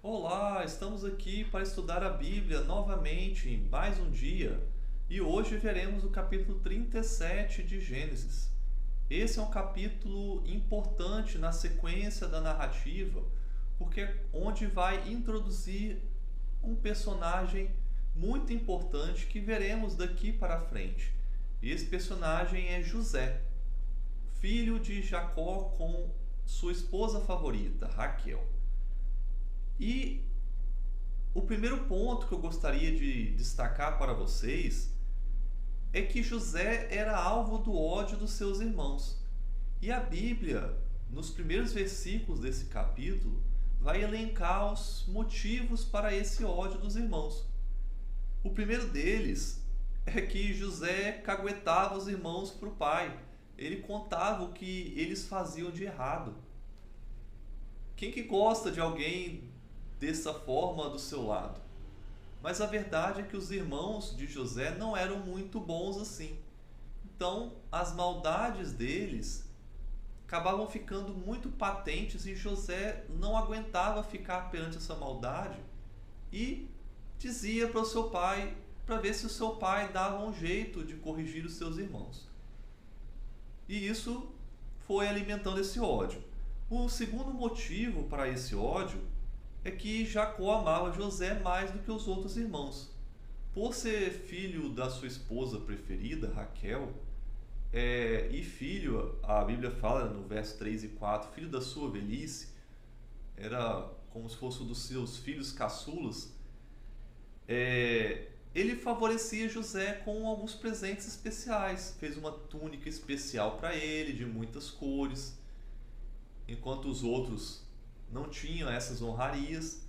Olá, estamos aqui para estudar a Bíblia novamente, em mais um dia, e hoje veremos o capítulo 37 de Gênesis. Esse é um capítulo importante na sequência da narrativa, porque é onde vai introduzir um personagem muito importante que veremos daqui para frente. Esse personagem é José, filho de Jacó com sua esposa favorita, Raquel. E o primeiro ponto que eu gostaria de destacar para vocês é que José era alvo do ódio dos seus irmãos. E a Bíblia, nos primeiros versículos desse capítulo, vai elencar os motivos para esse ódio dos irmãos. O primeiro deles é que José caguetava os irmãos para o pai. Ele contava o que eles faziam de errado. Quem que gosta de alguém dessa forma do seu lado? Mas a verdade é que os irmãos de José não eram muito bons assim. Então, as maldades deles acabavam ficando muito patentes e José não aguentava ficar perante essa maldade e dizia para o seu pai, para ver se o seu pai dava um jeito de corrigir os seus irmãos. E isso foi alimentando esse ódio. O segundo motivo para esse ódio é que Jacó amava José mais do que os outros irmãos. Por ser filho da sua esposa preferida, Raquel, e filho, a Bíblia fala no verso 3 e 4, filho da sua velhice, era como se fosse um dos seus filhos caçulas, ele favorecia José com alguns presentes especiais. Fez uma túnica especial para ele, de muitas cores, enquanto os outros não tinham essas honrarias.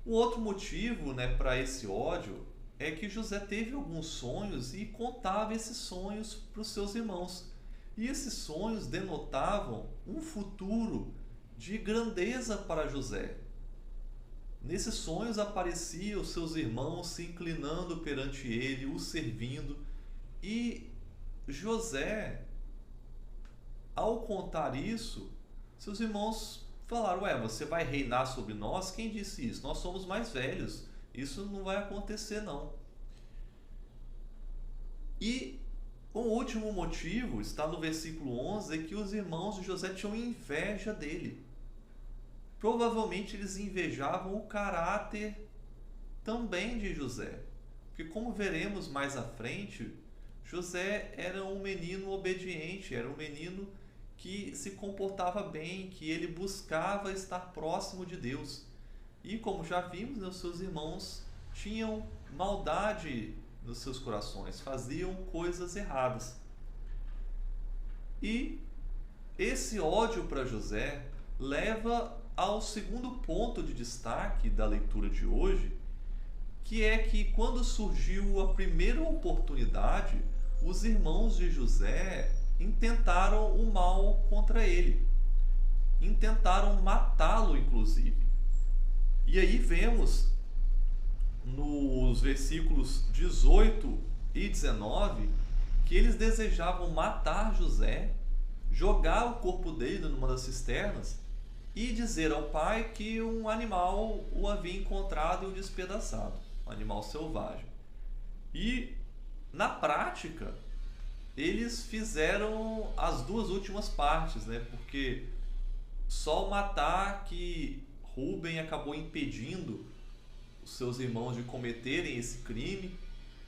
O outro motivo, para esse ódio é que José teve alguns sonhos e contava esses sonhos para os seus irmãos. E esses sonhos denotavam um futuro de grandeza para José. Nesses sonhos apareciam os seus irmãos se inclinando perante ele, o servindo. E José, ao contar isso, seus irmãos falaram: ué, você vai reinar sobre nós? Quem disse isso? Nós somos mais velhos, isso não vai acontecer não. E o último motivo está no versículo 11, é que os irmãos de José tinham inveja dele. Provavelmente eles invejavam o caráter também de José, porque, como veremos mais à frente, José era um menino obediente, era um menino que se comportava bem, que ele buscava estar próximo de Deus. E, como já vimos, os seus irmãos tinham maldade nos seus corações, faziam coisas erradas. E esse ódio para José leva ao segundo ponto de destaque da leitura de hoje, que é que, quando surgiu a primeira oportunidade, os irmãos de José intentaram o mal contra ele, intentaram matá-lo inclusive. E aí vemos nos versículos 18 e 19 que eles desejavam matar José, jogar o corpo dele numa das cisternas e dizer ao pai que um animal o havia encontrado e o despedaçado, um animal selvagem. E, na prática, eles fizeram as duas últimas partes, porque só o matar que Rúben acabou impedindo os seus irmãos de cometerem esse crime,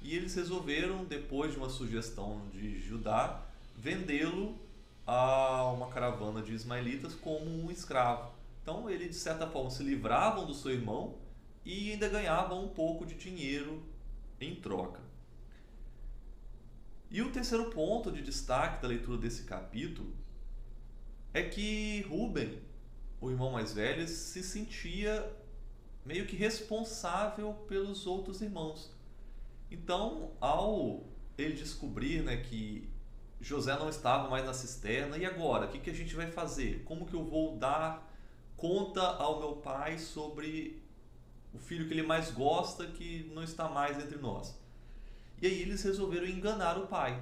e eles resolveram, depois de uma sugestão de Judá, vendê-lo a uma caravana de ismaelitas como um escravo. Então eles, de certa forma, se livravam do seu irmão e ainda ganhavam um pouco de dinheiro em troca. E o terceiro ponto de destaque da leitura desse capítulo é que Rúben, o irmão mais velho, se sentia meio que responsável pelos outros irmãos. Então, ao ele descobrir que José não estava mais na cisterna, e agora? O que a gente vai fazer? Como que eu vou dar conta ao meu pai sobre o filho que ele mais gosta que não está mais entre nós? E aí eles resolveram enganar o pai,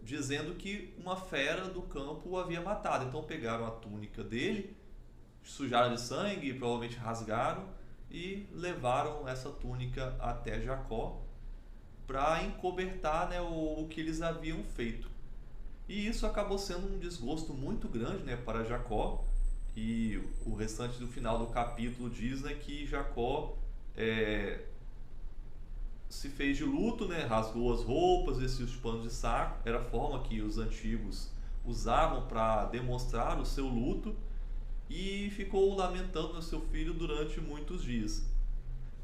dizendo que uma fera do campo o havia matado. Então pegaram a túnica dele, sujaram de sangue, provavelmente rasgaram e levaram essa túnica até Jacó para encobertar, né, o que eles haviam feito. E isso acabou sendo um desgosto muito grande, né, para Jacó. E o restante do final do capítulo diz, né, que Jacó se fez de luto, né, rasgou as roupas, vestiu os panos de saco. Era a forma que os antigos usavam para demonstrar o seu luto, e ficou lamentando o seu filho durante muitos dias.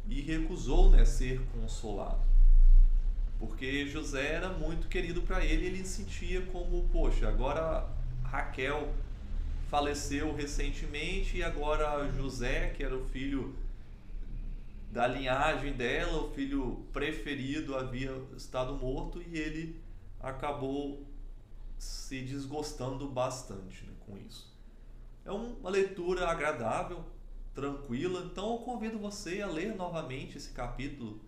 E recusou, né, ser consolado, porque José era muito querido para ele. Ele sentia como, poxa, agora Raquel faleceu recentemente e agora José, que era o filho da linhagem dela, o filho preferido, havia estado morto, e ele acabou se desgostando bastante, né, com isso. É uma leitura agradável, tranquila, então eu convido você a ler novamente esse capítulo.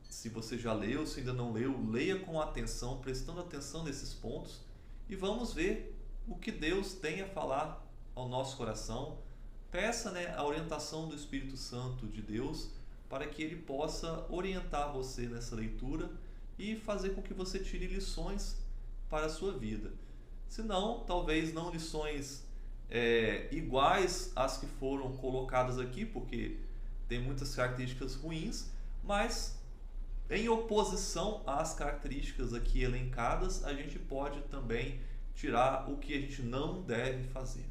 Se você já leu, se ainda não leu, leia com atenção, prestando atenção nesses pontos, e vamos ver o que Deus tem a falar ao nosso coração. Peça, né, a orientação do Espírito Santo de Deus para que ele possa orientar você nessa leitura e fazer com que você tire lições para a sua vida. Se não, talvez não lições iguais às que foram colocadas aqui, porque tem muitas características ruins, mas em oposição às características aqui elencadas, a gente pode também tirar o que a gente não deve fazer.